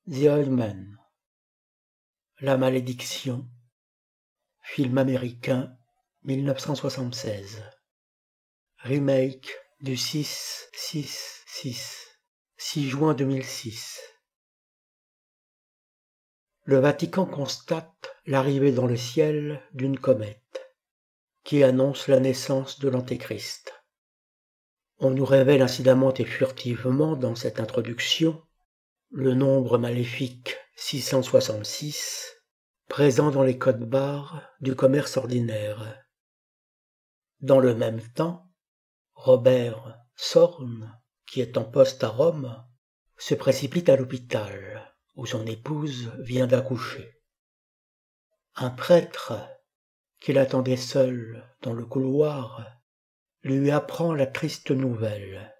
The Old Man. La malédiction. Film américain, 1976. Remake du 6 juin 2006. Le Vatican constate l'arrivée dans le ciel d'une comète qui annonce la naissance de l'Antéchrist. On nous révèle incidemment et furtivement dans cette introduction le nombre maléfique 666 présent dans les codes-barres du commerce ordinaire. Dans le même temps, Robert Sorn, qui est en poste à Rome, se précipite à l'hôpital où son épouse vient d'accoucher. Un prêtre, qui l'attendait seul dans le couloir, lui apprend la triste nouvelle.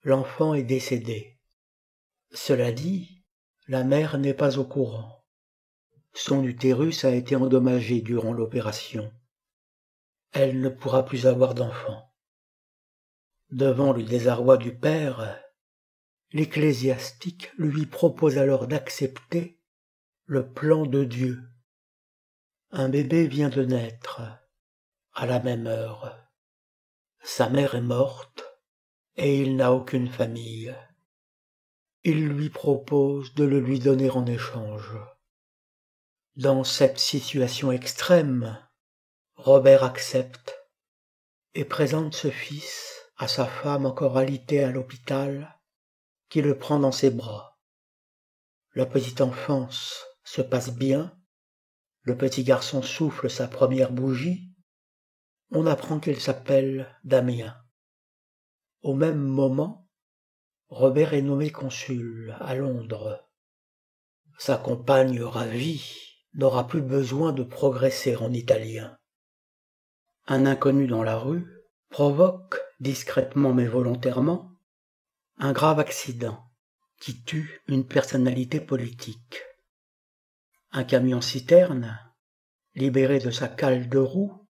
L'enfant est décédé. Cela dit, la mère n'est pas au courant. Son utérus a été endommagé durant l'opération. Elle ne pourra plus avoir d'enfant. Devant le désarroi du père, l'ecclésiastique lui propose alors d'accepter le plan de Dieu. Un bébé vient de naître, à la même heure. Sa mère est morte, et il n'a aucune famille. Il lui propose de le lui donner en échange. Dans cette situation extrême, Robert accepte et présente ce fils à sa femme encore alitée à l'hôpital, qui le prend dans ses bras. La petite enfance se passe bien, le petit garçon souffle sa première bougie, on apprend qu'il s'appelle Damien. Au même moment, Robert est nommé consul à Londres. Sa compagne ravie n'aura plus besoin de progresser en italien. Un inconnu dans la rue provoque, discrètement mais volontairement, un grave accident qui tue une personnalité politique. Un camion-citerne, libéré de sa cale de roue,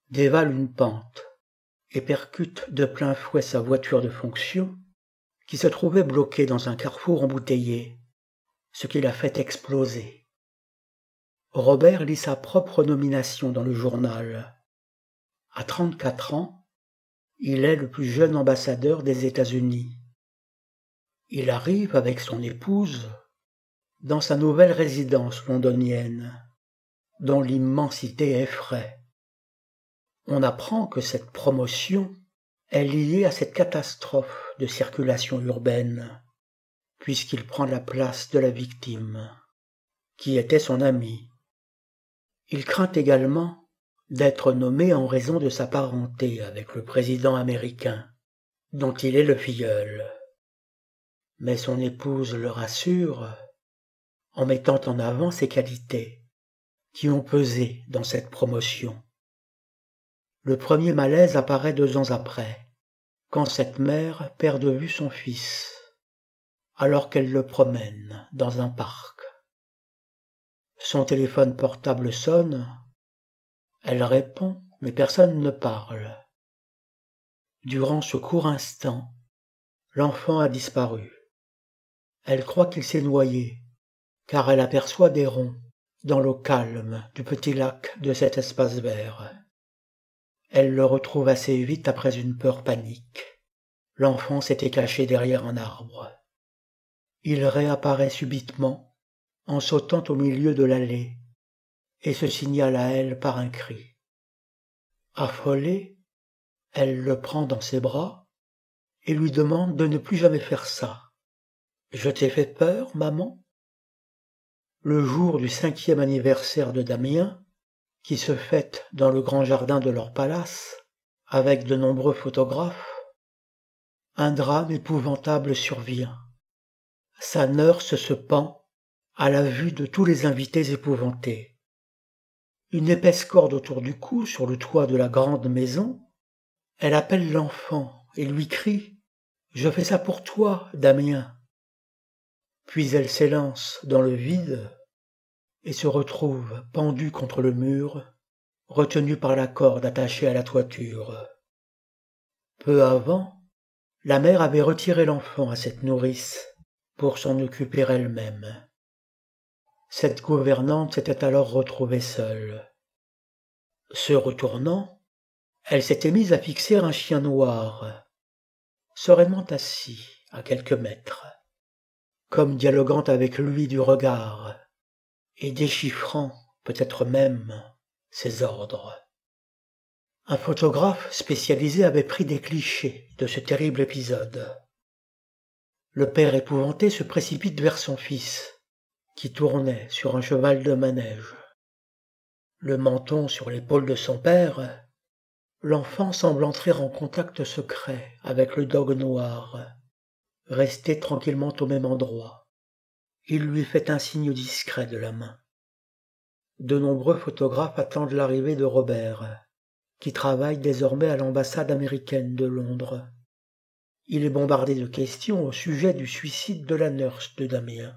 dévale une pente et percute de plein fouet sa voiture de fonction qui se trouvait bloquée dans un carrefour embouteillé, ce qui l'a fait exploser. Robert lit sa propre nomination dans le journal. À 34 ans, il est le plus jeune ambassadeur des États-Unis. Il arrive avec son épouse dans sa nouvelle résidence londonienne, dont l'immensité effraie. On apprend que cette promotion est liée à cette catastrophe de circulation urbaine, puisqu'il prend la place de la victime, qui était son ami. Il craint également d'être nommé en raison de sa parenté avec le président américain, dont il est le filleul. Mais son épouse le rassure en mettant en avant ses qualités, qui ont pesé dans cette promotion. Le premier malaise apparaît 2 ans après, quand cette mère perd de vue son fils, alors qu'elle le promène dans un parc. Son téléphone portable sonne, elle répond, mais personne ne parle. Durant ce court instant, l'enfant a disparu. Elle croit qu'il s'est noyé, car elle aperçoit des ronds dans l'eau calme du petit lac de cet espace vert. Elle le retrouve assez vite après une peur panique. L'enfant s'était caché derrière un arbre. Il réapparaît subitement en sautant au milieu de l'allée et se signale à elle par un cri. Affolée, elle le prend dans ses bras et lui demande de ne plus jamais faire ça. « Je t'ai fait peur, maman ?» Le jour du 5e anniversaire de Damien, qui se fête dans le grand jardin de leur palace, avec de nombreux photographes, un drame épouvantable survient. Sa nurse se pend à la vue de tous les invités épouvantés. Une épaisse corde autour du cou sur le toit de la grande maison, elle appelle l'enfant et lui crie « Je fais ça pour toi, Damien !» Puis elle s'élance dans le vide et se retrouve pendue contre le mur, retenue par la corde attachée à la toiture. Peu avant, la mère avait retiré l'enfant à cette nourrice pour s'en occuper elle-même. Cette gouvernante s'était alors retrouvée seule. Se retournant, elle s'était mise à fixer un chien noir, sereinement assis à quelques mètres, comme dialoguant avec lui du regard, et déchiffrant peut-être même ses ordres. Un photographe spécialisé avait pris des clichés de ce terrible épisode. Le père épouvanté se précipite vers son fils, qui tournait sur un cheval de manège. Le menton sur l'épaule de son père, l'enfant semble entrer en contact secret avec le dogue noir, resté tranquillement au même endroit. Il lui fait un signe discret de la main. De nombreux photographes attendent l'arrivée de Robert, qui travaille désormais à l'ambassade américaine de Londres. Il est bombardé de questions au sujet du suicide de la nurse de Damien,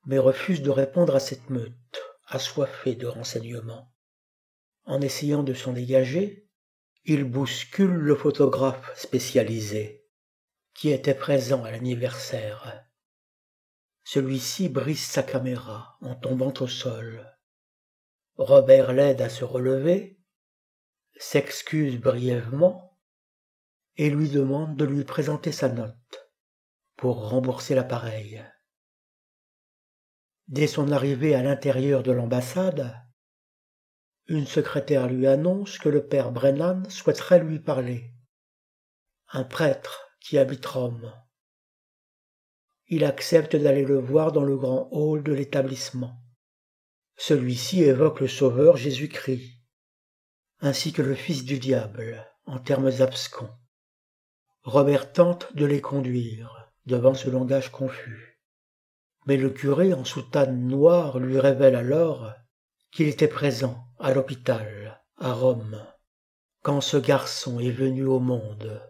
mais refuse de répondre à cette meute, assoiffée de renseignements. En essayant de s'en dégager, il bouscule le photographe spécialisé, qui était présent à l'anniversaire. Celui-ci brise sa caméra en tombant au sol. Robert l'aide à se relever, s'excuse brièvement et lui demande de lui présenter sa note pour rembourser l'appareil. Dès son arrivée à l'intérieur de l'ambassade, une secrétaire lui annonce que le père Brennan souhaiterait lui parler. Un prêtre qui habite Rome. Il accepte d'aller le voir dans le grand hall de l'établissement. Celui-ci évoque le Sauveur Jésus-Christ, ainsi que le Fils du diable, en termes abscons. Robert tente de les conduire devant ce langage confus. Mais le curé en soutane noire lui révèle alors qu'il était présent à l'hôpital, à Rome, quand ce garçon est venu au monde.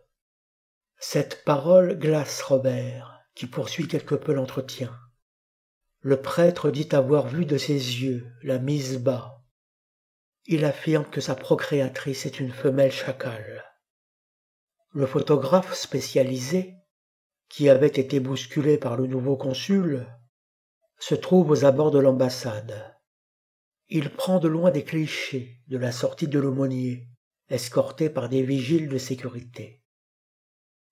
Cette parole glace Robert, qui poursuit quelque peu l'entretien. Le prêtre dit avoir vu de ses yeux la mise bas. Il affirme que sa procréatrice est une femelle chacal. Le photographe spécialisé, qui avait été bousculé par le nouveau consul, se trouve aux abords de l'ambassade. Il prend de loin des clichés de la sortie de l'aumônier, escorté par des vigiles de sécurité.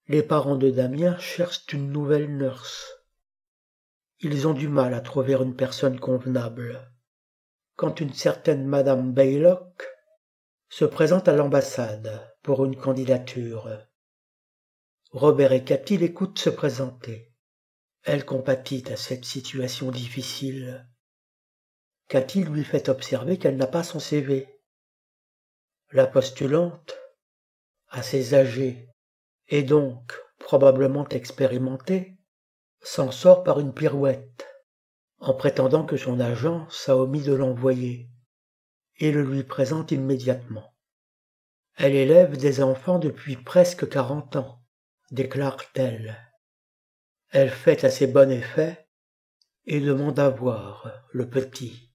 Les parents de Damien cherchent une nouvelle nurse. Ils ont du mal à trouver une personne convenable, quand une certaine Madame Baylock se présente à l'ambassade pour une candidature. Robert et Cathy l'écoutent se présenter. Elle compatit à cette situation difficile. Cathy lui fait observer qu'elle n'a pas son CV. La postulante, assez âgée et donc probablement expérimentée, s'en sort par une pirouette, en prétendant que son agence a omis de l'envoyer, et le lui présente immédiatement. Elle élève des enfants depuis presque 40 ans, déclare-t-elle. Elle fait assez bon effet et demande à voir le petit.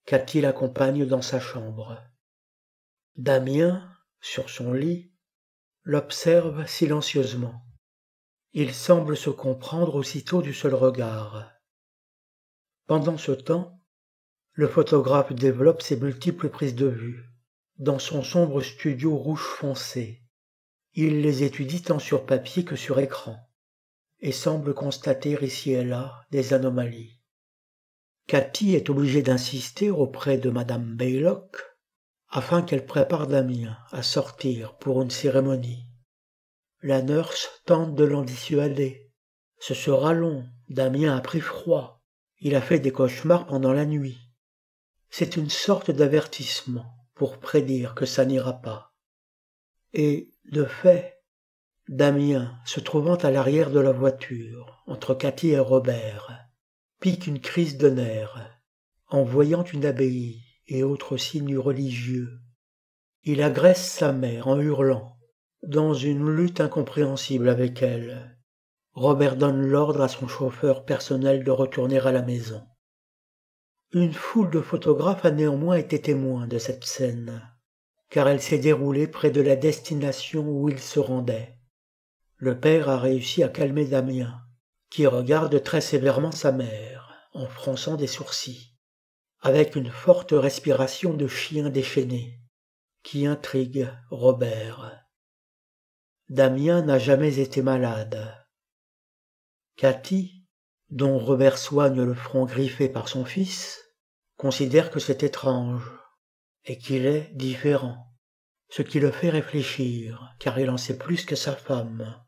Cathy l'accompagne dans sa chambre. Damien, sur son lit, l'observe silencieusement. Il semble se comprendre aussitôt du seul regard. Pendant ce temps, le photographe développe ses multiples prises de vue. Dans son sombre studio rouge foncé, il les étudie tant sur papier que sur écran, et semble constater ici et là des anomalies. Cathy est obligée d'insister auprès de Madame Baylock afin qu'elle prépare Damien à sortir pour une cérémonie. La nurse tente de l'en dissuader. Ce sera long, Damien a pris froid, il a fait des cauchemars pendant la nuit. C'est une sorte d'avertissement pour prédire que ça n'ira pas. Et, de fait, Damien, se trouvant à l'arrière de la voiture, entre Cathy et Robert, pique une crise de nerfs, en voyant une abbaye et autres signes religieux. Il agresse sa mère en hurlant, dans une lutte incompréhensible avec elle. Robert donne l'ordre à son chauffeur personnel de retourner à la maison. Une foule de photographes a néanmoins été témoin de cette scène, car elle s'est déroulée près de la destination où il se rendait. Le père a réussi à calmer Damien, qui regarde très sévèrement sa mère. en fronçant des sourcils, avec une forte respiration de chien déchaîné, qui intrigue Robert. Damien n'a jamais été malade. Cathy, dont Robert soigne le front griffé par son fils, considère que c'est étrange, et qu'il est différent, ce qui le fait réfléchir, car il en sait plus que sa femme,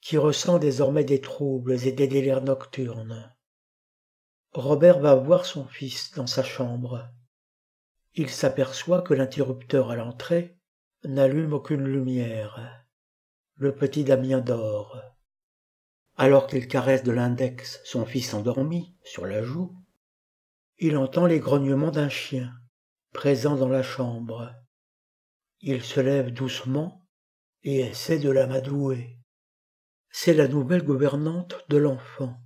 qui ressent désormais des troubles et des délires nocturnes. Robert va voir son fils dans sa chambre. Il s'aperçoit que l'interrupteur à l'entrée n'allume aucune lumière. Le petit Damien dort. Alors qu'il caresse de l'index son fils endormi sur la joue, il entend les grognements d'un chien, présent dans la chambre. Il se lève doucement et essaie de l'amadouer. C'est la nouvelle gouvernante de l'enfant,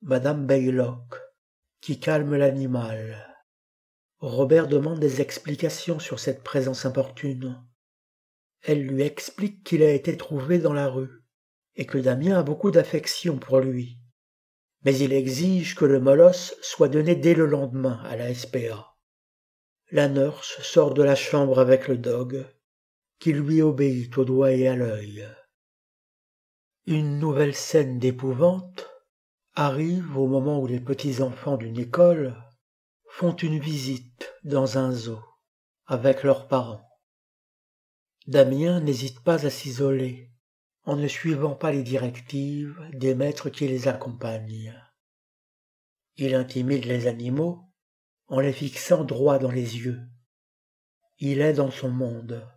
Madame Baylock, qui calme l'animal. Robert demande des explications sur cette présence importune. Elle lui explique qu'il a été trouvé dans la rue et que Damien a beaucoup d'affection pour lui. Mais il exige que le molosse soit donné dès le lendemain à la SPA. La nurse sort de la chambre avec le dog, qui lui obéit au doigt et à l'œil. Une nouvelle scène d'épouvante arrive au moment où les petits-enfants d'une école font une visite dans un zoo avec leurs parents. Damien n'hésite pas à s'isoler en ne suivant pas les directives des maîtres qui les accompagnent. Il intimide les animaux en les fixant droit dans les yeux. Il est dans son monde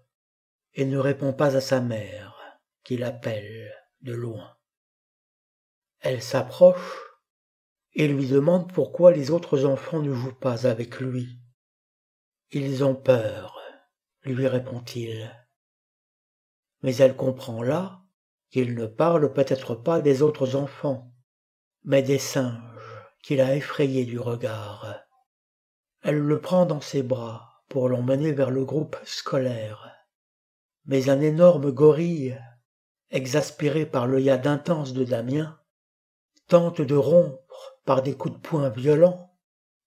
et ne répond pas à sa mère qui l'appelle de loin. Elle s'approche et lui demande pourquoi les autres enfants ne jouent pas avec lui. Ils ont peur, lui répond-il. Mais elle comprend là qu'il ne parle peut-être pas des autres enfants, mais des singes qu'il a effrayés du regard. Elle le prend dans ses bras pour l'emmener vers le groupe scolaire. Mais un énorme gorille, exaspéré par l'œillade intense de Damien, tente de rompre par des coups de poing violents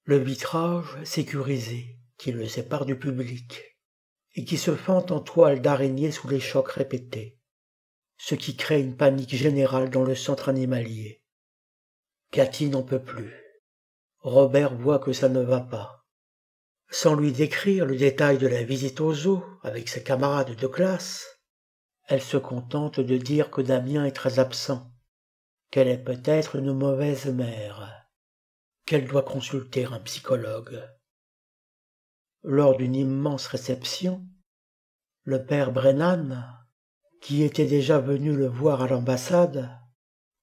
le vitrage sécurisé qui le sépare du public et qui se fend en toile d'araignée sous les chocs répétés, ce qui crée une panique générale dans le centre animalier. Cathy n'en peut plus. Robert voit que ça ne va pas. Sans lui décrire le détail de la visite au zoo avec ses camarades de classe, elle se contente de dire que Damien est très absent, qu'elle est peut-être une mauvaise mère, qu'elle doit consulter un psychologue. Lors d'une immense réception, le père Brennan, qui était déjà venu le voir à l'ambassade,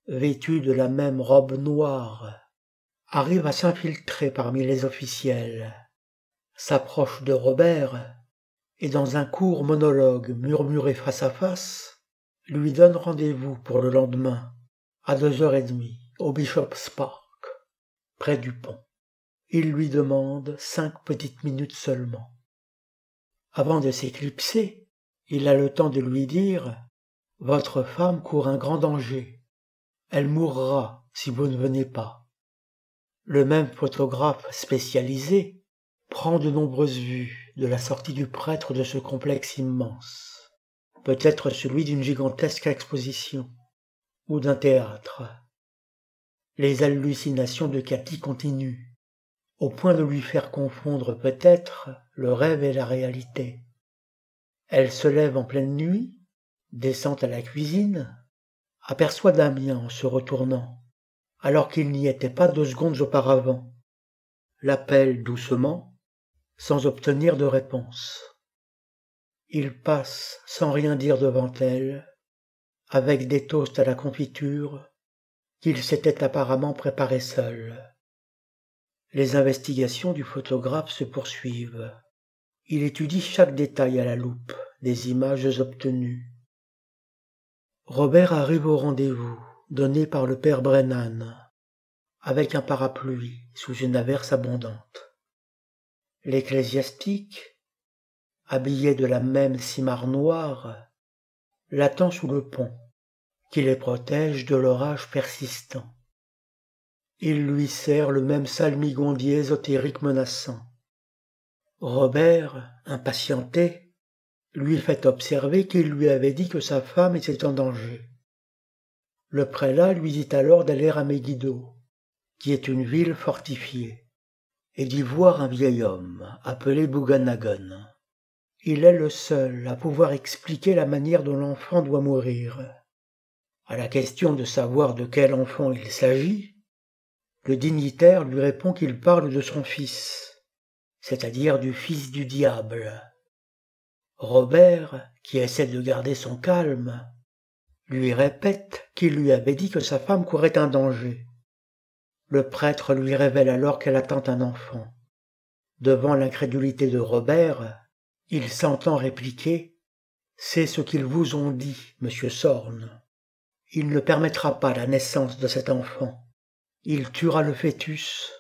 vêtu de la même robe noire, arrive à s'infiltrer parmi les officiels, s'approche de Robert et dans un court monologue murmuré face à face, lui donne rendez-vous pour le lendemain à 2h30 au Bishop's Park, près du pont. Il lui demande 5 petites minutes seulement. Avant de s'éclipser, il a le temps de lui dire « Votre femme court un grand danger. Elle mourra si vous ne venez pas. » Le même photographe spécialisé prend de nombreuses vues de la sortie du prêtre de ce complexe immense, peut-être celui d'une gigantesque exposition ou d'un théâtre. Les hallucinations de Cathy continuent, au point de lui faire confondre peut-être le rêve et la réalité. Elle se lève en pleine nuit, descend à la cuisine, aperçoit Damien en se retournant, alors qu'il n'y était pas 2 secondes auparavant, l'appelle doucement, sans obtenir de réponse. Il passe sans rien dire devant elle, avec des toasts à la confiture qu'il s'était apparemment préparés seul. Les investigations du photographe se poursuivent. Il étudie chaque détail à la loupe des images obtenues. Robert arrive au rendez-vous donné par le père Brennan, avec un parapluie sous une averse abondante. L'ecclésiastique, habillé de la même simarre noire, l'attend sous le pont, qui les protège de l'orage persistant. Il lui sert le même salmigondier ésotérique menaçant. Robert, impatienté, lui fait observer qu'il lui avait dit que sa femme était en danger. Le prélat lui dit alors d'aller à Megiddo, qui est une ville fortifiée, et d'y voir un vieil homme appelé Bougan-Nagon. Il est le seul à pouvoir expliquer la manière dont l'enfant doit mourir. À la question de savoir de quel enfant il s'agit, le dignitaire lui répond qu'il parle de son fils, c'est-à-dire du fils du diable. Robert, qui essaie de garder son calme, lui répète qu'il lui avait dit que sa femme courait un danger. Le prêtre lui révèle alors qu'elle attend un enfant. Devant l'incrédulité de Robert, il s'entend répliquer « C'est ce qu'ils vous ont dit, monsieur Sorn. Il ne permettra pas la naissance de cet enfant. Il tuera le fœtus,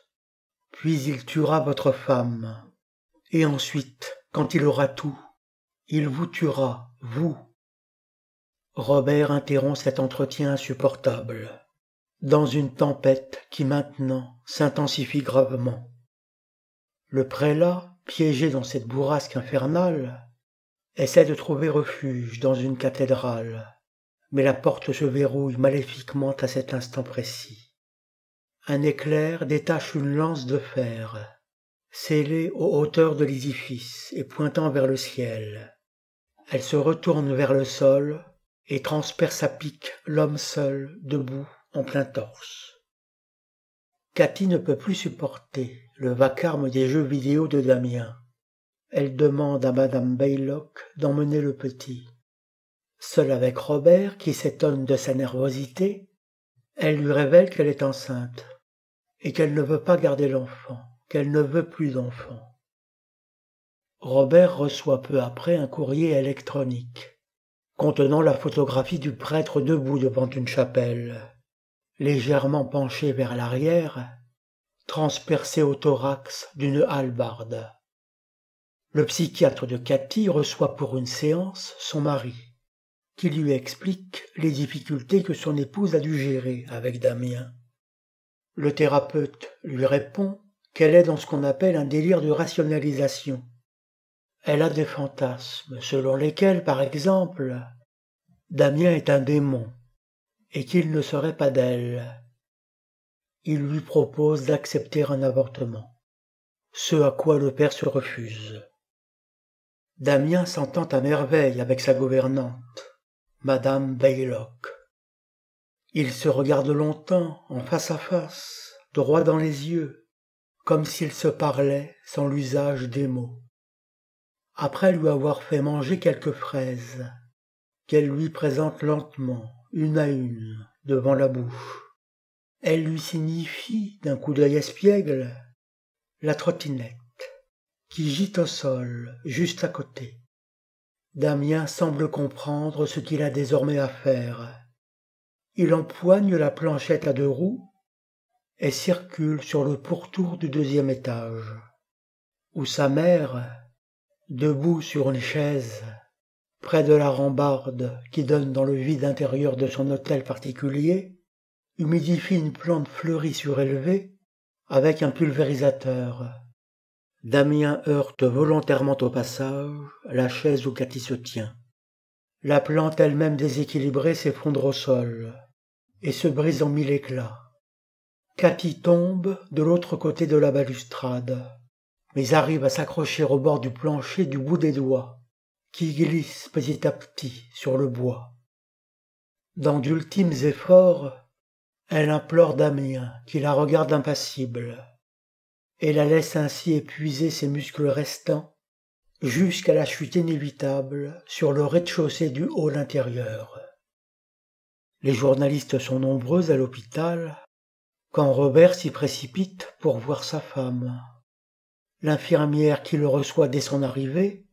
puis il tuera votre femme. Et ensuite, quand il aura tout, il vous tuera, vous. » Robert interrompt cet entretien insupportable, dans une tempête qui maintenant s'intensifie gravement. Le prélat, piégé dans cette bourrasque infernale, essaie de trouver refuge dans une cathédrale, mais la porte se verrouille maléfiquement à cet instant précis. Un éclair détache une lance de fer, scellée aux hauteurs de l'édifice et pointant vers le ciel. Elle se retourne vers le sol et transperce à pic l'homme seul, debout, en plein torse. Cathy ne peut plus supporter le vacarme des jeux vidéo de Damien. Elle demande à Madame Baylock d'emmener le petit. Seule avec Robert, qui s'étonne de sa nervosité, elle lui révèle qu'elle est enceinte et qu'elle ne veut pas garder l'enfant, qu'elle ne veut plus d'enfant. Robert reçoit peu après un courrier électronique contenant la photographie du prêtre debout devant une chapelle, légèrement penché vers l'arrière, transpercé au thorax d'une hallebarde. Le psychiatre de Cathy reçoit pour une séance son mari, qui lui explique les difficultés que son épouse a dû gérer avec Damien. Le thérapeute lui répond qu'elle est dans ce qu'on appelle un délire de rationalisation. Elle a des fantasmes selon lesquels, par exemple, Damien est un démon et qu'il ne serait pas d'elle. Il lui propose d'accepter un avortement, ce à quoi le père se refuse. Damien s'entend à merveille avec sa gouvernante, Madame Baylock. Ils se regardent longtemps, en face à face, droit dans les yeux, comme s'ils se parlaient sans l'usage des mots. Après lui avoir fait manger quelques fraises, qu'elle lui présente lentement, une à une, devant la bouche, elle lui signifie d'un coup d'œil espiègle la trottinette, qui gît au sol, juste à côté. Damien semble comprendre ce qu'il a désormais à faire. Il empoigne la planchette à 2 roues et circule sur le pourtour du 2e étage, où sa mère, debout sur une chaise, près de la rambarde qui donne dans le vide intérieur de son hôtel particulier, humidifie une plante fleurie surélevée avec un pulvérisateur. Damien heurte volontairement au passage la chaise où Cathy se tient. La plante elle-même déséquilibrée s'effondre au sol et se brise en 1000 éclats. Cathy tombe de l'autre côté de la balustrade, mais arrive à s'accrocher au bord du plancher du bout des doigts, qui glisse petit à petit sur le bois. Dans d'ultimes efforts, elle implore Damien, qui la regarde impassible, et la laisse ainsi épuiser ses muscles restants jusqu'à la chute inévitable sur le rez-de-chaussée du hall intérieur. Les journalistes sont nombreux à l'hôpital quand Robert s'y précipite pour voir sa femme. L'infirmière qui le reçoit dès son arrivée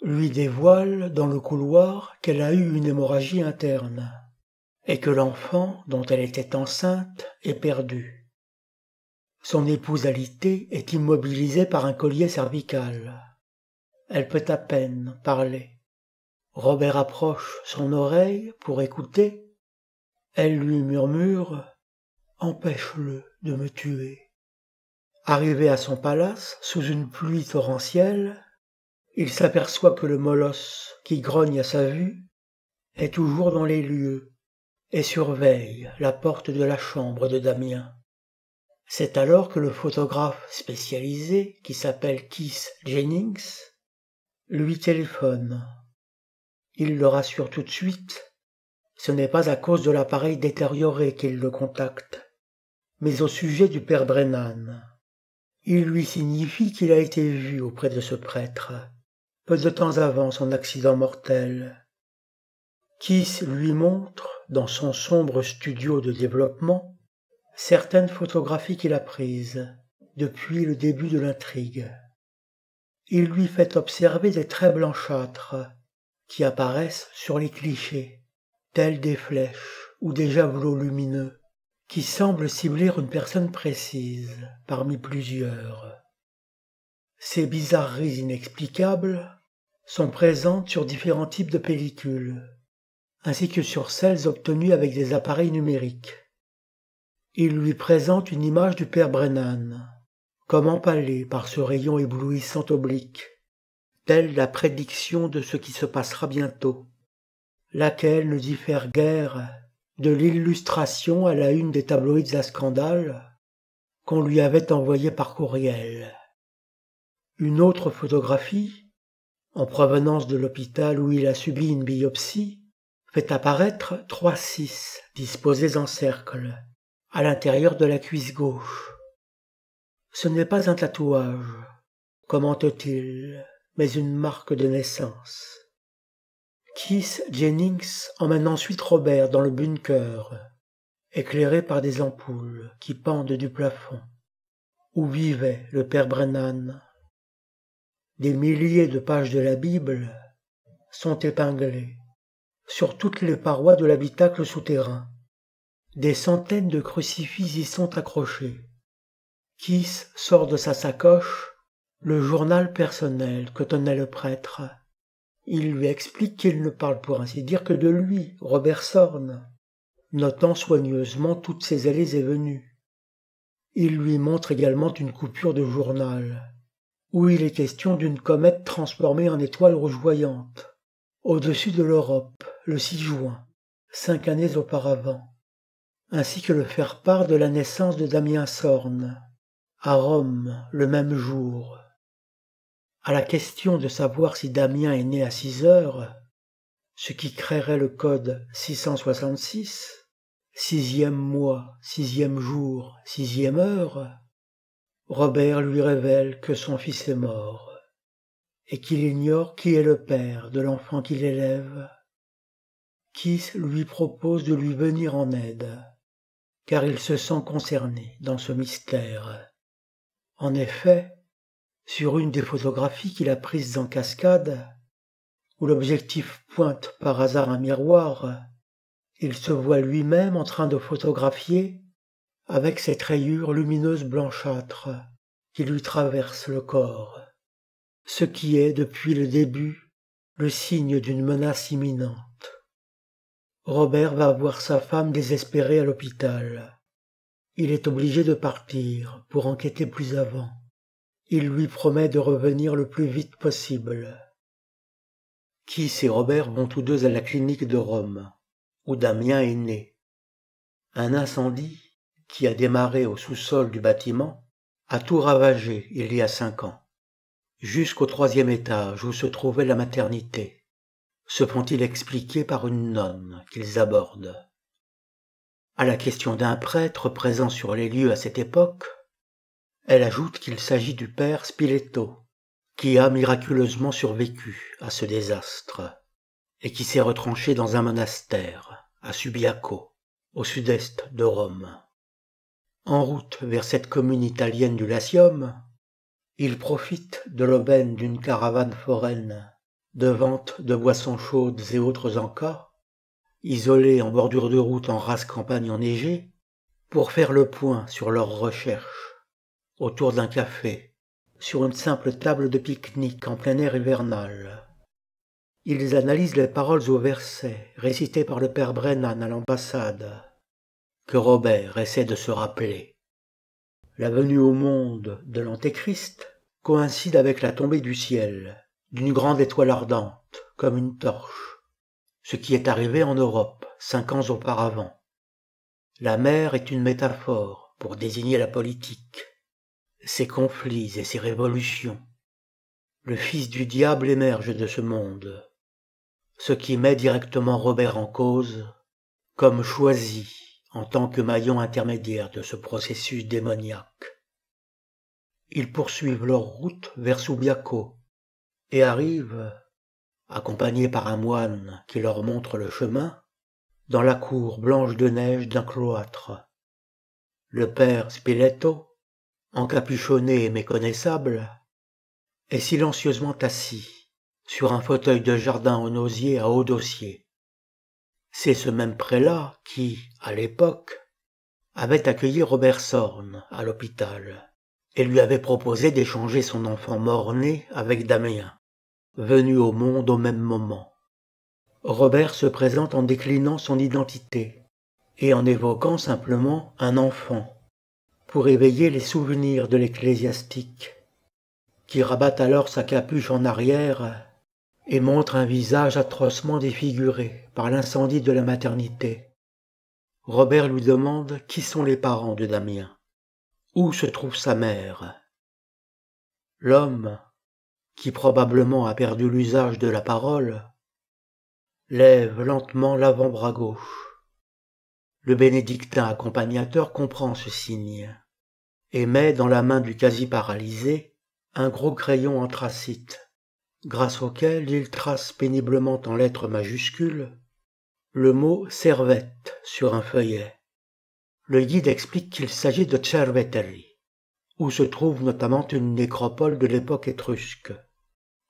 lui dévoile dans le couloir qu'elle a eu une hémorragie interne et que l'enfant dont elle était enceinte est perdu. Son épouse alitée est immobilisée par un collier cervical. Elle peut à peine parler. Robert approche son oreille pour écouter. Elle lui murmure empêche-le de me tuer. Arrivé à son palace, sous une pluie torrentielle, il s'aperçoit que le molosse, qui grogne à sa vue, est toujours dans les lieux et surveille la porte de la chambre de Damien. C'est alors que le photographe spécialisé, qui s'appelle Keith Jennings, lui téléphone. Il le rassure tout de suite, ce n'est pas à cause de l'appareil détérioré qu'il le contacte, mais au sujet du père Brennan. Il lui signifie qu'il a été vu auprès de ce prêtre, peu de temps avant son accident mortel. Keith lui montre, dans son sombre studio de développement, certaines photographies qu'il a prises depuis le début de l'intrigue. Il lui fait observer des traits blanchâtres qui apparaissent sur les clichés, tels des flèches ou des javelots lumineux, qui semblent cibler une personne précise parmi plusieurs. Ces bizarreries inexplicables sont présentes sur différents types de pellicules, ainsi que sur celles obtenues avec des appareils numériques. Il lui présente une image du père Brennan, comme empalée par ce rayon éblouissant oblique, telle la prédiction de ce qui se passera bientôt, laquelle ne diffère guère de l'illustration à la une des tabloïds à scandale qu'on lui avait envoyée par courriel. Une autre photographie, en provenance de l'hôpital où il a subi une biopsie, fait apparaître 3 cis disposés en cercle, à l'intérieur de la cuisse gauche. Ce n'est pas un tatouage, commente-t-il, mais une marque de naissance. Keith Jennings emmène ensuite Robert dans le bunker, éclairé par des ampoules qui pendent du plafond, où vivait le père Brennan. Des milliers de pages de la Bible sont épinglées sur toutes les parois de l'habitacle souterrain. Des centaines de crucifix y sont accrochés. Keith sort de sa sacoche le journal personnel que tenait le prêtre. Il lui explique qu'il ne parle pour ainsi dire que de lui, Robert Sorn, notant soigneusement toutes ses allées et venues. Il lui montre également une coupure de journal, où il est question d'une comète transformée en étoile rougeoyante, au-dessus de l'Europe, le 6 juin, 5 années auparavant, ainsi que le faire-part de la naissance de Damien Sorn, à Rome, le même jour. À la question de savoir si Damien est né à 6 heures, ce qui créerait le code 666, 6e mois, 6e jour, 6e heure, Robert lui révèle que son fils est mort, et qu'il ignore qui est le père de l'enfant qu'il élève. Keith lui propose de lui venir en aide, car il se sent concerné dans ce mystère. En effet, sur une des photographies qu'il a prises en cascade, où l'objectif pointe par hasard un miroir, il se voit lui-même en train de photographier avec cette rayure lumineuse blanchâtre qui lui traverse le corps, ce qui est, depuis le début, le signe d'une menace imminente. Robert va voir sa femme désespérée à l'hôpital. Il est obligé de partir pour enquêter plus avant. Il lui promet de revenir le plus vite possible. Keith et Robert vont tous deux à la clinique de Rome, où Damien est né. Un incendie, qui a démarré au sous-sol du bâtiment, a tout ravagé il y a 5 ans, jusqu'au 3e étage où se trouvait la maternité, se font-ils expliquer par une nonne qu'ils abordent. À la question d'un prêtre présent sur les lieux à cette époque, elle ajoute qu'il s'agit du père Spiletto, qui a miraculeusement survécu à ce désastre et qui s'est retranché dans un monastère à Subiaco, au sud-est de Rome. En route vers cette commune italienne du Latium, il profite de l'aubaine d'une caravane foraine de vente de boissons chaudes et autres encas, isolés en bordure de route en rase campagne enneigée, pour faire le point sur leurs recherches, autour d'un café, sur une simple table de pique-nique en plein air hivernal. Ils analysent les paroles aux versets récités par le père Brennan à l'ambassade, que Robert essaie de se rappeler. La venue au monde de l'Antéchrist coïncide avec la tombée du ciel d'une grande étoile ardente, comme une torche, ce qui est arrivé en Europe 5 ans auparavant. La mer est une métaphore pour désigner la politique, ses conflits et ses révolutions. Le fils du diable émerge de ce monde, ce qui met directement Robert en cause, comme choisi en tant que maillon intermédiaire de ce processus démoniaque. Ils poursuivent leur route vers Subiaco et arrivent, accompagnés par un moine qui leur montre le chemin, dans la cour blanche de neige d'un cloître. Le père Spiletto, encapuchonné et méconnaissable, est silencieusement assis sur un fauteuil de jardin en osier à haut dossier. C'est ce même prélat qui, à l'époque, avait accueilli Robert Sorn à l'hôpital et lui avait proposé d'échanger son enfant mort-né avec Damien, venu au monde au même moment. Robert se présente en déclinant son identité et en évoquant simplement un enfant pour éveiller les souvenirs de l'ecclésiastique, qui rabat alors sa capuche en arrière et montre un visage atrocement défiguré par l'incendie de la maternité. Robert lui demande qui sont les parents de Damien, où se trouve sa mère. L'homme, qui probablement a perdu l'usage de la parole, lève lentement l'avant-bras gauche. Le bénédictin accompagnateur comprend ce signe et met dans la main du quasi-paralysé un gros crayon anthracite, grâce auquel il trace péniblement en lettres majuscules le mot « servette » sur un feuillet. Le guide explique qu'il s'agit de Cerveteri, où se trouve notamment une nécropole de l'époque étrusque,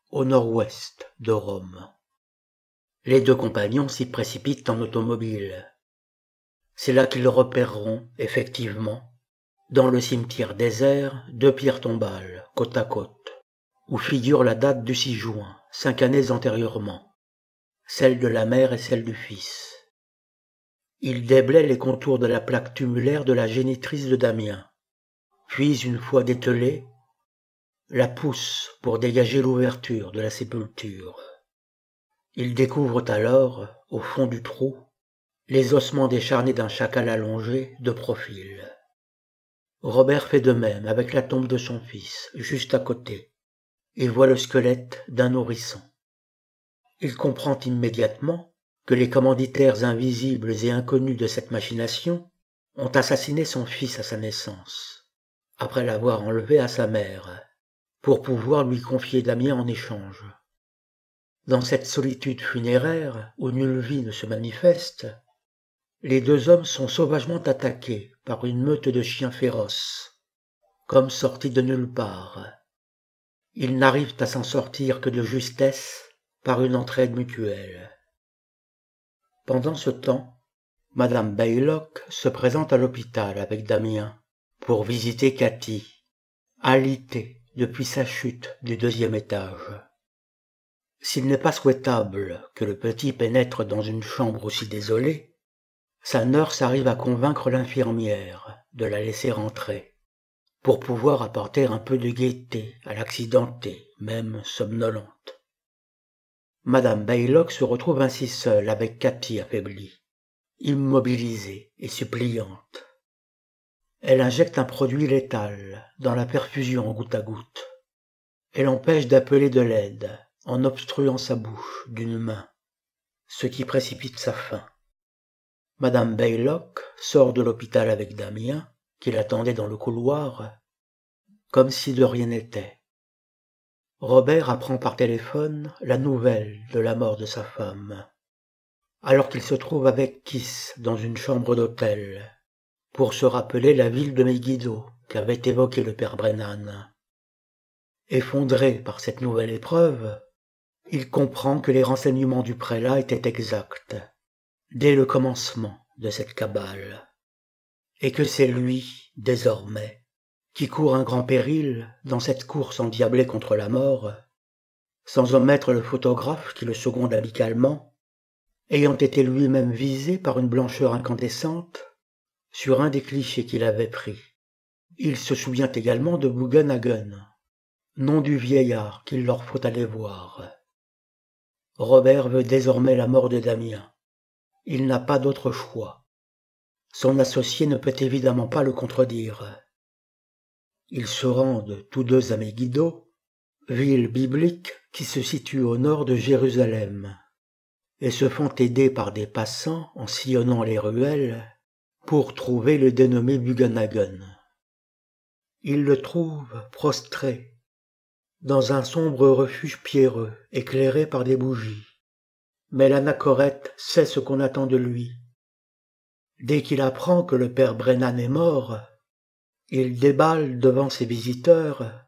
au nord-ouest de Rome. Les deux compagnons s'y précipitent en automobile. C'est là qu'ils repéreront, effectivement, dans le cimetière désert, 2 pierres tombales, côte à côte, où figure la date du 6 juin, 5 années antérieurement, celle de la mère et celle du fils. Ils déblaient les contours de la plaque tumulaire de la génitrice de Damien, puis, une fois dételée, la poussent pour dégager l'ouverture de la sépulture. Ils découvrent alors, au fond du trou, les ossements décharnés d'un chacal allongé de profil. Robert fait de même avec la tombe de son fils, juste à côté, et voit le squelette d'un nourrisson. Il comprend immédiatement que les commanditaires invisibles et inconnus de cette machination ont assassiné son fils à sa naissance, après l'avoir enlevé à sa mère, pour pouvoir lui confier Damien en échange. Dans cette solitude funéraire où nulle vie ne se manifeste, les deux hommes sont sauvagement attaqués par une meute de chiens féroces, comme sortis de nulle part. Ils n'arrivent à s'en sortir que de justesse par une entraide mutuelle. Pendant ce temps, Madame Baylock se présente à l'hôpital avec Damien pour visiter Cathy, alitée depuis sa chute du 2e étage. S'il n'est pas souhaitable que le petit pénètre dans une chambre aussi désolée, sa nurse arrive à convaincre l'infirmière de la laisser entrer, pour pouvoir apporter un peu de gaieté à l'accidentée, même somnolente. Madame Baylock se retrouve ainsi seule avec Cathy affaiblie, immobilisée et suppliante. Elle injecte un produit létal dans la perfusion goutte à goutte. Elle empêche d'appeler de l'aide en obstruant sa bouche d'une main, ce qui précipite sa fin. Madame Baylock sort de l'hôpital avec Damien, qui l'attendait dans le couloir, comme si de rien n'était. Robert apprend par téléphone la nouvelle de la mort de sa femme, alors qu'il se trouve avec Kiss dans une chambre d'hôtel, pour se rappeler la ville de Megiddo qu'avait évoqué le père Brennan. Effondré par cette nouvelle épreuve, il comprend que les renseignements du prélat étaient exacts, dès le commencement de cette cabale, et que c'est lui, désormais, qui court un grand péril dans cette course endiablée contre la mort, sans omettre le photographe qui le seconde amicalement, ayant été lui-même visé par une blancheur incandescente, sur un des clichés qu'il avait pris. Il se souvient également de Bugenhagen, nom du vieillard qu'il leur faut aller voir. Robert veut désormais la mort de Damien. Il n'a pas d'autre choix. Son associé ne peut évidemment pas le contredire. Ils se rendent tous deux à Megiddo, ville biblique qui se situe au nord de Jérusalem, et se font aider par des passants en sillonnant les ruelles pour trouver le dénommé Bugenhagen. Ils le trouvent prostré, dans un sombre refuge pierreux, éclairé par des bougies. Mais l'anachorète sait ce qu'on attend de lui. Dès qu'il apprend que le père Brennan est mort, il déballe devant ses visiteurs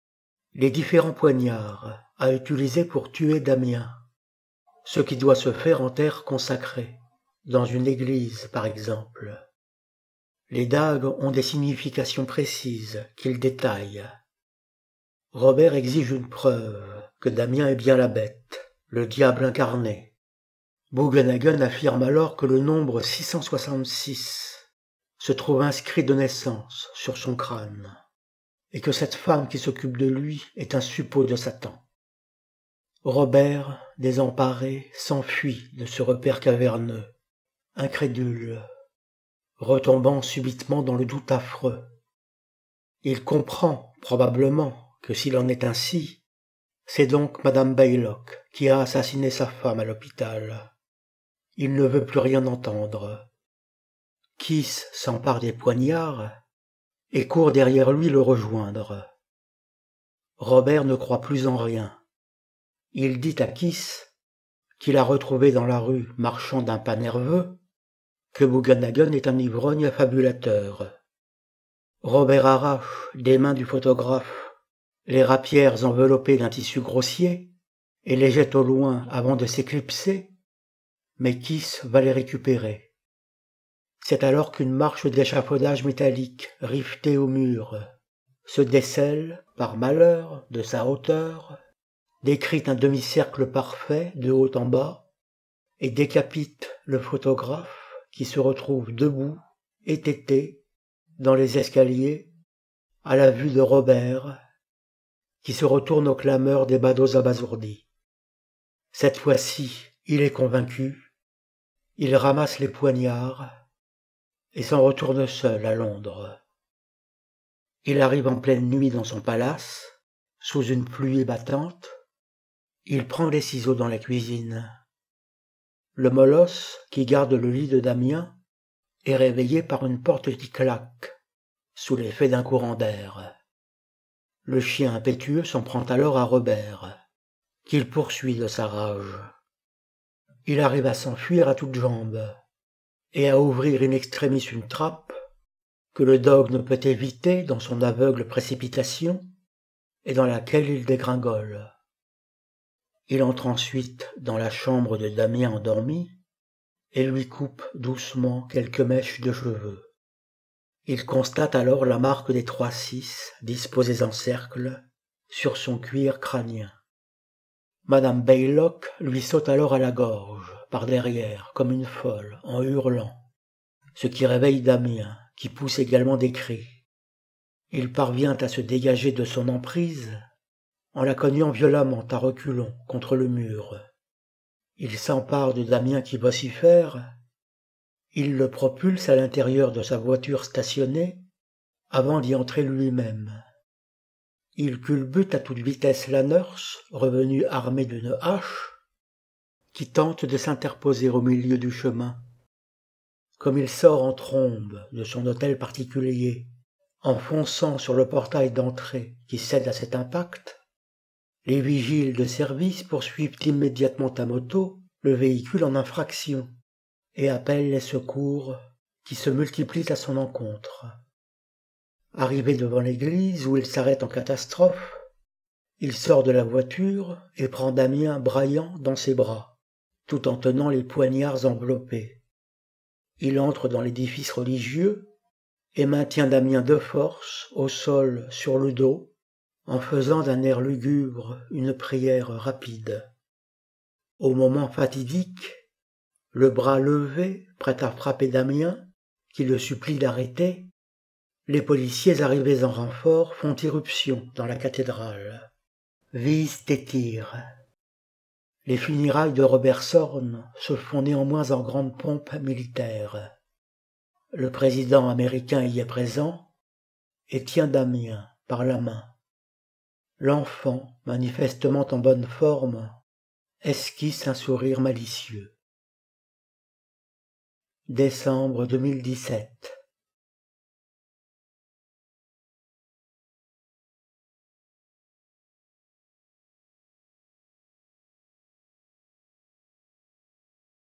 les différents poignards à utiliser pour tuer Damien, ce qui doit se faire en terre consacrée, dans une église par exemple. Les dagues ont des significations précises qu'il détaille. Robert exige une preuve que Damien est bien la bête, le diable incarné. Bugenhagen affirme alors que le nombre 666 se trouve inscrit de naissance sur son crâne, et que cette femme qui s'occupe de lui est un suppôt de Satan. Robert, désemparé, s'enfuit de ce repère caverneux, incrédule, retombant subitement dans le doute affreux. Il comprend, probablement, que s'il en est ainsi, c'est donc Madame Baylock qui a assassiné sa femme à l'hôpital. Il ne veut plus rien entendre. Kiss s'empare des poignards et court derrière lui le rejoindre. Robert ne croit plus en rien. Il dit à Kiss, qu'il a retrouvé dans la rue marchant d'un pas nerveux, que Bugenhagen est un ivrogne affabulateur. Robert arrache des mains du photographe les rapières enveloppées d'un tissu grossier et les jette au loin avant de s'éclipser, mais Kiss va les récupérer. C'est alors qu'une marche d'échafaudage métallique rivetée au mur se décèle, par malheur, de sa hauteur, décrit un demi-cercle parfait de haut en bas et décapite le photographe qui se retrouve debout, étêté, dans les escaliers, à la vue de Robert, qui se retourne aux clameurs des badauds abasourdis. Cette fois-ci, il est convaincu, il ramasse les poignards et s'en retourne seul à Londres. Il arrive en pleine nuit dans son palace, sous une pluie battante. Il prend les ciseaux dans la cuisine. Le molosse, qui garde le lit de Damien, est réveillé par une porte qui claque, sous l'effet d'un courant d'air. Le chien impétueux s'en prend alors à Robert, qu'il poursuit de sa rage. Il arrive à s'enfuir à toutes jambes, et à ouvrir in extremis une trappe, que le dogue ne peut éviter dans son aveugle précipitation, et dans laquelle il dégringole. Il entre ensuite dans la chambre de Damien endormi, et lui coupe doucement quelques mèches de cheveux. Il constate alors la marque des 3-6 disposés en cercle sur son cuir crânien. Madame Baylock lui saute alors à la gorge, par derrière, comme une folle, en hurlant, ce qui réveille Damien, qui pousse également des cris. Il parvient à se dégager de son emprise en la cognant violemment à reculons contre le mur. Il s'empare de Damien qui vocifère. Il le propulse à l'intérieur de sa voiture stationnée avant d'y entrer lui-même. Il culbute à toute vitesse la nurse, revenue armée d'une hache, qui tente de s'interposer au milieu du chemin. Comme il sort en trombe de son hôtel particulier, en fonçant sur le portail d'entrée qui cède à cet impact, les vigiles de service poursuivent immédiatement à moto le véhicule en infraction et appellent les secours qui se multiplient à son encontre. Arrivé devant l'église où il s'arrête en catastrophe, il sort de la voiture et prend Damien braillant dans ses bras, tout en tenant les poignards enveloppés. Il entre dans l'édifice religieux et maintient Damien de force au sol sur le dos, en faisant d'un air lugubre une prière rapide. Au moment fatidique, le bras levé, prêt à frapper Damien, qui le supplie d'arrêter, les policiers arrivés en renfort font irruption dans la cathédrale, visent et tirent. Les funérailles de Robert Sorn se font néanmoins en grande pompe militaire. Le président américain y est présent et tient Damien par la main. L'enfant, manifestement en bonne forme, esquisse un sourire malicieux. Décembre 2017.